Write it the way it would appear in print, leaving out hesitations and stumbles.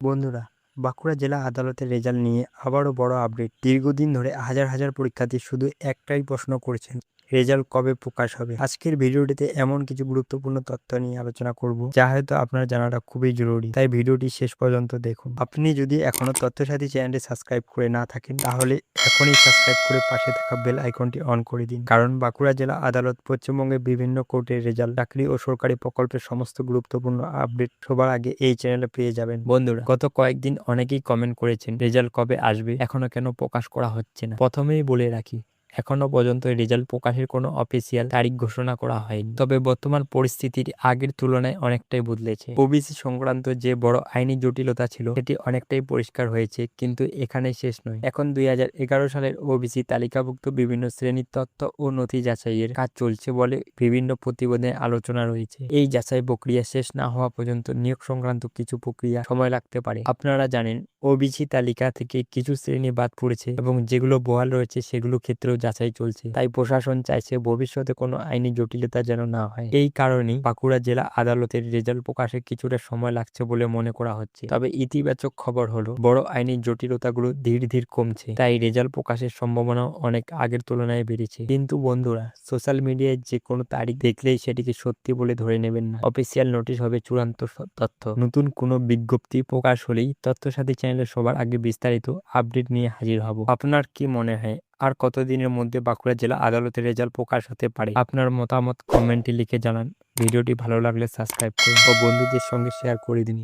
বন্ধুরা, বাঁকুড়া জেলা আদালতের রেজাল্ট নিয়ে আবারও বড় আপডেট। দীর্ঘদিন ধরে হাজার হাজার পরীক্ষার্থী শুধু একটাই প্রশ্ন করছেন, রেজাল্ট কবে প্রকাশ হবে। আজকের ভিডিওটিতে এমন কিছু গুরুত্বপূর্ণ তথ্য নিয়ে আলোচনা করব যা হয়তো আপনার জানাটা খুবই জরুরি, তাই ভিডিওটি শেষ পর্যন্ত দেখুন। আপনি যদি এখনো তথ্যসাথী চ্যানেলটি সাবস্ক্রাইব করে না থাকেন তাহলে এখনই সাবস্ক্রাইব করে পাশে থাকা বেল আইকনটি অন করে দিন, কারণ বাঁকুড়া জেলা আদালত পশ্চিমবঙ্গের বিভিন্ন কোর্টের রেজাল্ট, চাকরি ও সরকারি প্রকল্পের সমস্ত গুরুত্বপূর্ণ আপডেট সবার আগে এই চ্যানেলে পেয়ে যাবেন। বন্ধুরা, গত কয়েকদিন অনেকেই কমেন্ট করেছেন রেজাল্ট কবে আসবে, এখনো কেন প্রকাশ করা হচ্ছে না। প্রথমেই বলে রাখি, এখনো পর্যন্ত রেজাল্ট প্রকাশের কোনো অফিসিয়াল তারিখ ঘোষণা করা হয়নি। তবে বর্তমান পরিস্থিতির আগের তুলনায় অনেকটাই বদলেছে। ওবিসি সংক্রান্ত যে বড় আইনি জটিলতা ছিল সেটি অনেকটাই পরিষ্কার হয়েছে, কিন্তু এখানেই শেষ নয়। এখন 2011 সালের ওবিসি তালিকাভুক্ত বিভিন্ন শ্রেণীর তথ্য ও নথি যাচাইয়ের কাজ চলছে বলে বিভিন্ন প্রতিবেদনে আলোচনা রয়েছে। এই যাচাই প্রক্রিয়া শেষ না হওয়া পর্যন্ত নিয়োগ সংক্রান্ত কিছু প্রক্রিয়া সময় লাগতে পারে। আপনারা জানেন, ওবিসি তালিকা থেকে কিছু শ্রেণী বাদ পড়েছে এবং যেগুলো বহাল রয়েছে সেগুলো ক্ষেত্রেও যাচাই চলছে। তাই প্রশাসন চাইছে ভবিষ্যতে কোনো আইনি জটিলতা যেন না হয়। এই কারণেই বাঁকুড়া জেলা আদালতের রেজাল্ট প্রকাশে কিছুটা সময় লাগছে বলে মনে করা হচ্ছে। তবে ইতিবাচক খবর হলো, বড় আইনি জটিলতাগুলো ধীরে ধীরে কমছে, তাই রেজাল্ট প্রকাশের সম্ভাবনাও অনেক আগের তুলনায় বেড়েছে। কিন্তু বন্ধুরা, সোশ্যাল মিডিয়ায় যে কোনো তারিখ দেখলেই সেটিকে সত্যি বলে ধরে নেবেন না। অফিসিয়াল নোটিশ হবে চূড়ান্ত তথ্য। নতুন কোনো বিজ্ঞপ্তি প্রকাশ হলেই তথ্যসাথী চ্যানেলে সবার আগে বিস্তারিত আপডেট নিয়ে হাজির হব। আপনার কি মনে হয়, আর কতদিনের মধ্যে বাঁকুড়া জেলা আদালতের রেজাল্ট প্রকাশ হতে পারে? আপনার মতামত কমেন্টে লিখে জানান। ভিডিওটি ভালো লাগলে সাবস্ক্রাইব করুন ও বন্ধুদের সঙ্গে শেয়ার করে দিন।